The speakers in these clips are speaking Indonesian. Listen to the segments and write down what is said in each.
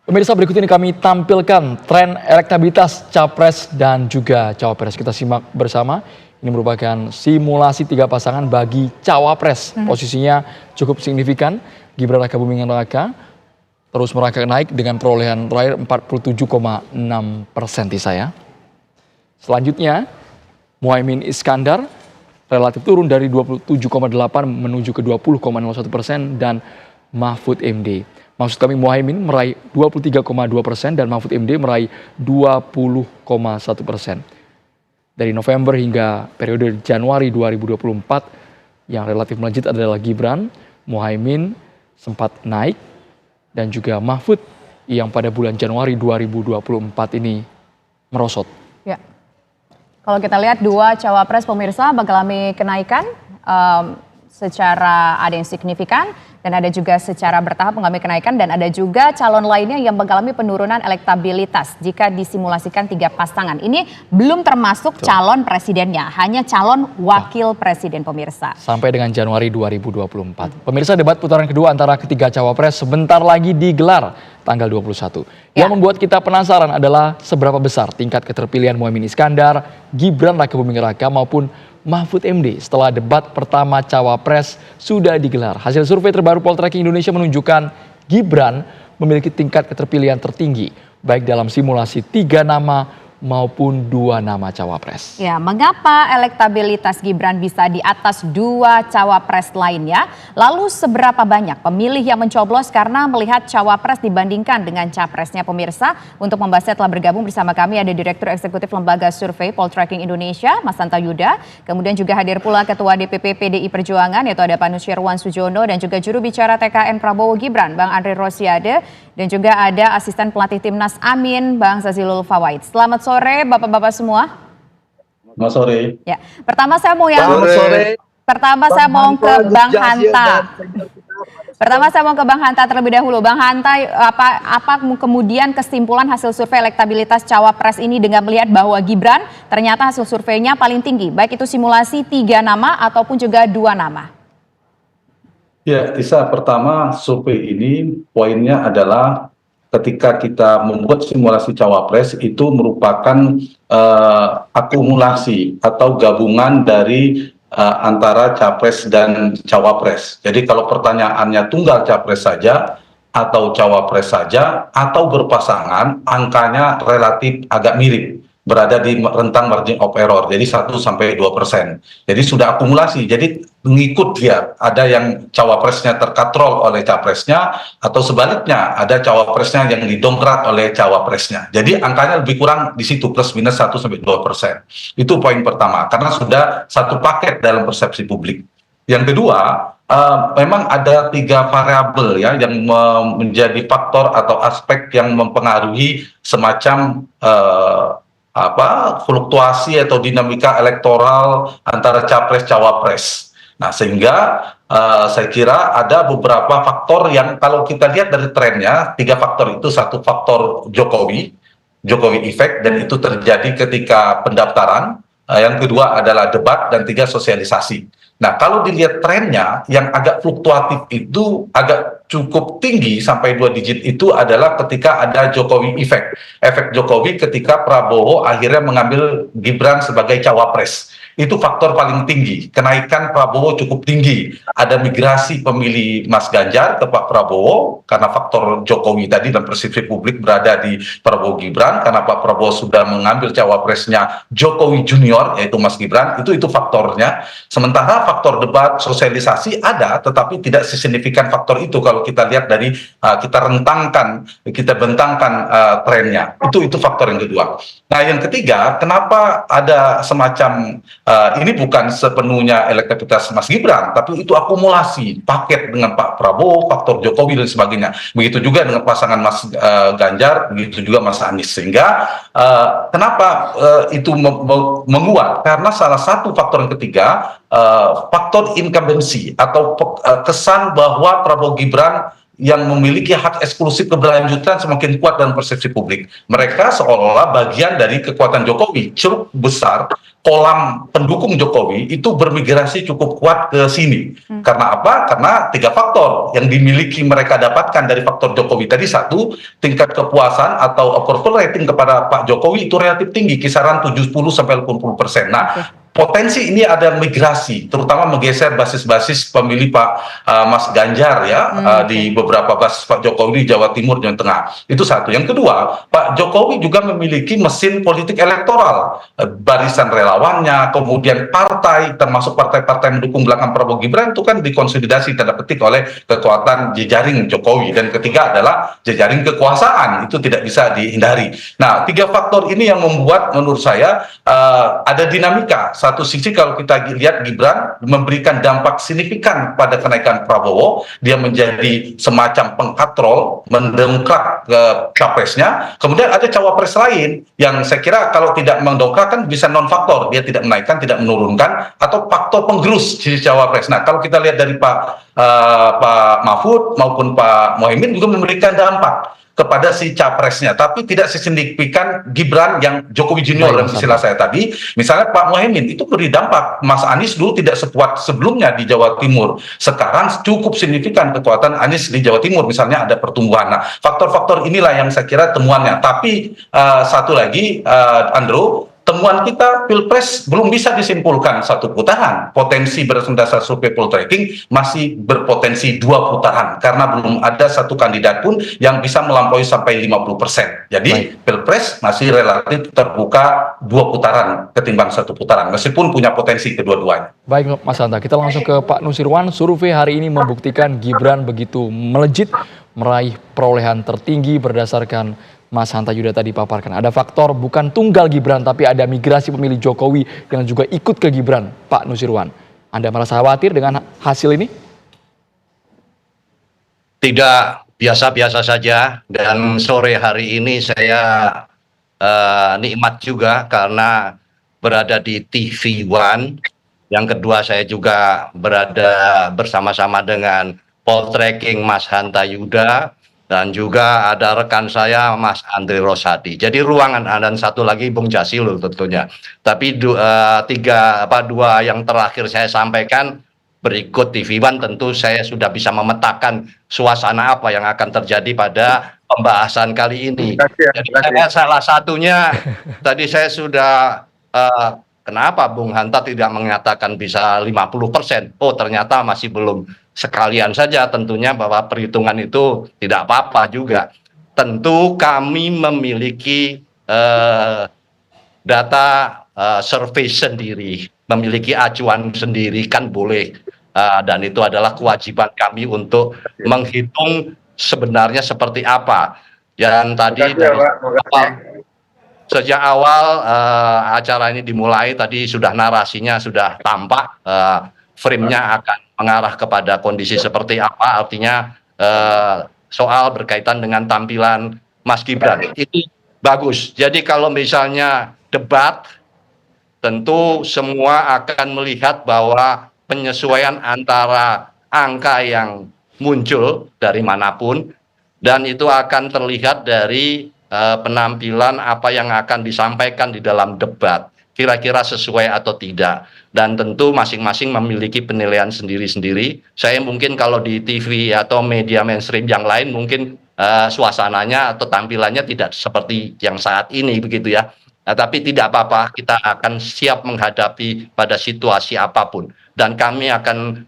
Pemirsa, berikut ini kami tampilkan tren elektabilitas Capres dan juga Cawapres. Kita simak bersama. Ini merupakan simulasi 3 pasangan bagi Cawapres. Posisinya cukup signifikan. Gibran Rakabuming Raka terus merangkak naik dengan perolehan terakhir 47,6% di saya. Selanjutnya, Muhaimin Iskandar relatif turun dari 27,8 menuju ke 20,01% dan Mahfud MD. Maksud kami Muhaimin meraih 23,2% dan Mahfud MD meraih 20,1%. Dari November hingga periode Januari 2024 yang relatif melejit adalah Gibran, Muhaimin sempat naik dan juga Mahfud yang pada bulan Januari 2024 ini merosot. Ya. Kalau kita lihat dua cawapres pemirsa mengalami kenaikan secara ada yang signifikan dan ada juga secara bertahap mengalami kenaikan dan ada juga calon lainnya yang mengalami penurunan elektabilitas jika disimulasikan 3 pasangan. Ini belum termasuk calon presidennya, hanya calon wakil presiden pemirsa. Sampai dengan Januari 2024. Pemirsa, debat putaran kedua antara ketiga cawapres sebentar lagi digelar tanggal 21. Yang membuat kita penasaran adalah seberapa besar tingkat keterpilihan Muhaimin Iskandar, Gibran Rakabuming Raka maupun Mahfud MD setelah debat pertama Cawapres sudah digelar. Hasil survei terbaru Poltreking Indonesia menunjukkan Gibran memiliki tingkat keterpilihan tertinggi baik dalam simulasi 3 nama maupun 2 nama Cawapres. Ya, mengapa elektabilitas Gibran bisa di atas 2 Cawapres lainnya? Lalu seberapa banyak pemilih yang mencoblos karena melihat Cawapres dibandingkan dengan Capresnya pemirsa? Untuk membahasnya telah bergabung bersama kami ada Direktur Eksekutif Lembaga Survei Poltreking Indonesia, Mas Hanta Yuda. Kemudian juga hadir pula Ketua DPP PDI Perjuangan yaitu ada Pak Nusirwan Sujono dan juga juru bicara TKN Prabowo Gibran, Bang Andre Rosiade. Dan juga ada asisten pelatih timnas Amin, Bang Zazilul Fawait. Selamat sore Bapak-bapak semua. Selamat sore. Ya, pertama saya mau ke Bang Hanta. Pertama saya mau ke Bang Hanta terlebih dahulu. Bang Hanta, apa kemudian kesimpulan hasil survei elektabilitas Cawapres ini dengan melihat bahwa Gibran ternyata hasil surveinya paling tinggi, baik itu simulasi 3 nama ataupun juga 2 nama? Ya, Tisa, pertama survei ini poinnya adalah ketika kita membuat simulasi Cawapres itu merupakan akumulasi atau gabungan dari antara Capres dan Cawapres. Jadi kalau pertanyaannya tunggal Capres saja atau Cawapres saja atau berpasangan, angkanya relatif agak mirip, berada di rentang margin of error, jadi 1-2%. Jadi sudah akumulasi, jadi mengikut dia, ada yang cawapresnya terkatrol oleh capresnya, atau sebaliknya, ada cawapresnya yang didongkrak oleh cawapresnya. Jadi angkanya lebih kurang di situ, plus minus 1-2%. Itu poin pertama, karena sudah satu paket dalam persepsi publik. Yang kedua, memang ada 3 variabel ya yang menjadi faktor atau aspek yang mempengaruhi semacam fluktuasi atau dinamika elektoral antara Capres-Cawapres. Nah, sehingga saya kira ada beberapa faktor yang kalau kita lihat dari trennya, 3 faktor itu, satu faktor Jokowi effect, dan itu terjadi ketika pendaftaran. Yang kedua adalah debat, dan 3 sosialisasi. Nah, kalau dilihat trennya yang agak fluktuatif itu agak cukup tinggi sampai 2 digit itu adalah ketika ada Jokowi effect. Efek Jokowi ketika Prabowo akhirnya mengambil Gibran sebagai cawapres. Itu faktor paling tinggi. Kenaikan Prabowo cukup tinggi. Ada migrasi pemilih Mas Ganjar ke Pak Prabowo karena faktor Jokowi tadi dan persepsi publik berada di Prabowo Gibran karena Pak Prabowo sudah mengambil cawapresnya Jokowi Junior yaitu Mas Gibran. Itu faktornya. Sementara faktor debat sosialisasi ada tetapi tidak sesignifikan faktor itu kalau kita lihat dari kita bentangkan trennya. Itu faktor yang kedua. Nah, yang ketiga, kenapa ada semacam ini bukan sepenuhnya elektabilitas Mas Gibran, tapi itu akumulasi paket dengan Pak Prabowo, faktor Jokowi dan sebagainya. Begitu juga dengan pasangan Mas Ganjar, begitu juga Mas Anies. Sehingga kenapa itu menguat? Karena salah satu faktor yang ketiga, faktor incumbency atau kesan bahwa Prabowo Gibran yang memiliki hak eksklusif keberlanjutan semakin kuat dalam persepsi publik. Mereka seolah-olah bagian dari kekuatan Jokowi, cukup besar kolam pendukung Jokowi itu bermigrasi cukup kuat ke sini. Karena apa? Karena 3 faktor yang dimiliki mereka dapatkan dari faktor Jokowi tadi. Satu, tingkat kepuasan atau approval rating kepada Pak Jokowi itu relatif tinggi, kisaran 70-80%. Nah, potensi ini ada migrasi, terutama menggeser basis-basis pemilih Pak Mas Ganjar ya, di beberapa basis Pak Jokowi di Jawa Timur, Jawa Tengah. Itu satu. Yang kedua, Pak Jokowi juga memiliki mesin politik elektoral, barisan relawannya, kemudian partai, termasuk partai-partai mendukung belakang Prabowo Gibran itu kan dikonsolidasi tanda petik oleh kekuatan jejaring Jokowi. Dan ketiga adalah jejaring kekuasaan, itu tidak bisa dihindari. Nah, 3 faktor ini yang membuat menurut saya ada dinamika. Satu sisi kalau kita lihat Gibran memberikan dampak signifikan pada kenaikan Prabowo, dia menjadi semacam pengkatrol, mendongkrak ke capresnya. Kemudian ada cawapres lain yang saya kira kalau tidak mendongkrak kan bisa non faktor, dia tidak menaikkan, tidak menurunkan, atau faktor penggerus si cawapres. Nah, kalau kita lihat dari Pak Mahfud maupun Pak Mohaimin juga memberikan dampak kepada si capresnya, tapi tidak sesignifikan Gibran yang Jokowi Junior dalam istilah saya tadi. Misalnya Pak Mohaimin itu beri dampak, Mas Anies dulu tidak sekuat sebelumnya di Jawa Timur, sekarang cukup signifikan kekuatan Anies di Jawa Timur, misalnya ada pertumbuhan. Nah, faktor-faktor inilah yang saya kira temuannya. Tapi satu lagi, Andrew, temuan kita Pilpres belum bisa disimpulkan satu putaran. Potensi berdasarkan dasar survei poll tracking masih berpotensi 2 putaran karena belum ada satu kandidat pun yang bisa melampaui sampai 50%. Jadi Pilpres masih relatif terbuka 2 putaran ketimbang 1 putaran meskipun punya potensi kedua-duanya. Baik Mas Hanta, kita langsung ke Pak Nusirwan. Survei hari ini membuktikan Gibran begitu melejit meraih perolehan tertinggi berdasarkan Mas Hanta Yuda tadi paparkan. Ada faktor bukan tunggal Gibran, tapi ada migrasi pemilih Jokowi yang juga ikut ke Gibran. Pak Nusirwan, Anda merasa khawatir dengan hasil ini? Tidak, biasa-biasa saja. Dan sore hari ini saya nikmat juga karena berada di TV One. Yang kedua saya juga berada bersama-sama dengan poll tracking Mas Hanta Yuda. Dan juga ada rekan saya Mas Andri Rosadi. Jadi ruangan dan satu lagi Bung Jasilul tentunya. Tapi 2 yang terakhir saya sampaikan berikut TV One tentu saya sudah bisa memetakan suasana apa yang akan terjadi pada pembahasan kali ini. Jadi salah satunya tadi saya sudah kenapa Bung Hanta tidak mengatakan bisa 50%? Oh ternyata masih belum. Sekalian saja tentunya bahwa perhitungan itu tidak apa-apa juga. Tentu kami memiliki data survei sendiri, memiliki acuan sendiri kan boleh. Dan itu adalah kewajiban kami untuk menghitung sebenarnya seperti apa. Yang tadi sejak awal acara ini dimulai tadi sudah narasinya sudah tampak, frame-nya akan mengarah kepada kondisi seperti apa, artinya soal berkaitan dengan tampilan Mas Gibran itu bagus. Jadi kalau misalnya debat, tentu semua akan melihat bahwa penyesuaian antara angka yang muncul dari manapun dan itu akan terlihat dari penampilan apa yang akan disampaikan di dalam debat. Kira-kira sesuai atau tidak. Dan tentu masing-masing memiliki penilaian sendiri-sendiri. Saya mungkin kalau di TV atau media mainstream yang lain mungkin suasananya atau tampilannya tidak seperti yang saat ini begitu ya. Nah, tapi tidak apa-apa, kita akan siap menghadapi pada situasi apapun. Dan kami akan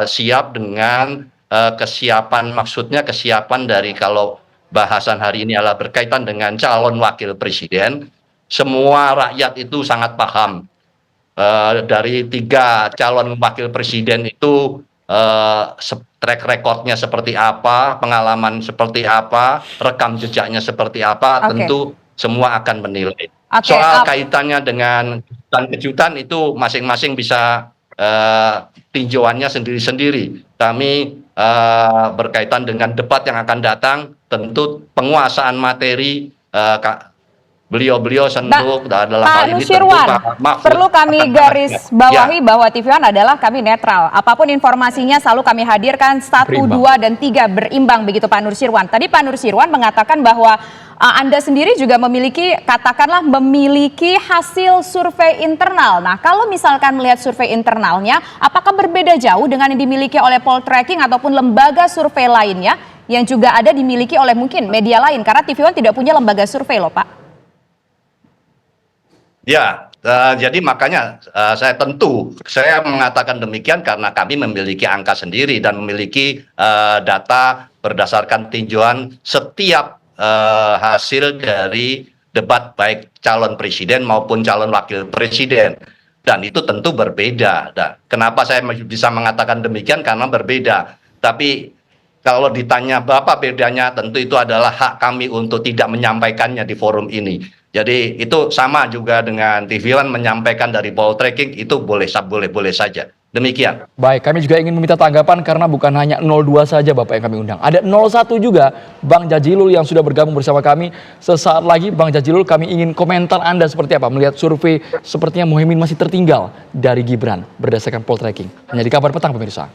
siap dengan kesiapan, maksudnya kesiapan dari kalau bahasan hari ini adalah berkaitan dengan calon wakil presiden. Semua rakyat itu sangat paham dari 3 calon wakil presiden itu track recordnya seperti apa, pengalaman seperti apa, rekam jejaknya seperti apa, tentu semua akan menilai. Soal kaitannya dengan kejutan itu masing-masing bisa tinjauannya sendiri-sendiri. Kami berkaitan dengan debat yang akan datang, tentu penguasaan materi beliau-beliau senduk dalam hal ini tentu Pak Nusirwan, perlu kami garis bawahi bahwa TV One adalah kami netral. Apapun informasinya selalu kami hadirkan 1, 2, dan 3 berimbang begitu Pak Nusirwan. Tadi Pak Nusirwan mengatakan bahwa Anda sendiri juga memiliki, katakanlah memiliki hasil survei internal. Nah, kalau misalkan melihat survei internalnya, apakah berbeda jauh dengan yang dimiliki oleh Poltreking ataupun lembaga survei lainnya yang juga ada dimiliki oleh mungkin media lain? Karena TV One tidak punya lembaga survei loh, Pak. Ya, jadi makanya saya mengatakan demikian karena kami memiliki angka sendiri dan memiliki data berdasarkan tinjauan setiap hasil dari debat baik calon presiden maupun calon wakil presiden. Dan itu tentu berbeda. Dan kenapa saya bisa mengatakan demikian? Karena berbeda. Tapi kalau ditanya berapa bedanya, tentu itu adalah hak kami untuk tidak menyampaikannya di forum ini. Jadi itu sama juga dengan TV One menyampaikan dari Poltreking, itu boleh saja. Demikian. Baik, kami juga ingin meminta tanggapan karena bukan hanya 02 saja Bapak yang kami undang. Ada 01 juga, Bang Jazilul yang sudah bergabung bersama kami. Sesaat lagi Bang Jazilul, kami ingin komentar Anda seperti apa melihat survei sepertinya Muhaimin masih tertinggal dari Gibran berdasarkan Poltreking. Hanya di Kabar Petang pemirsa.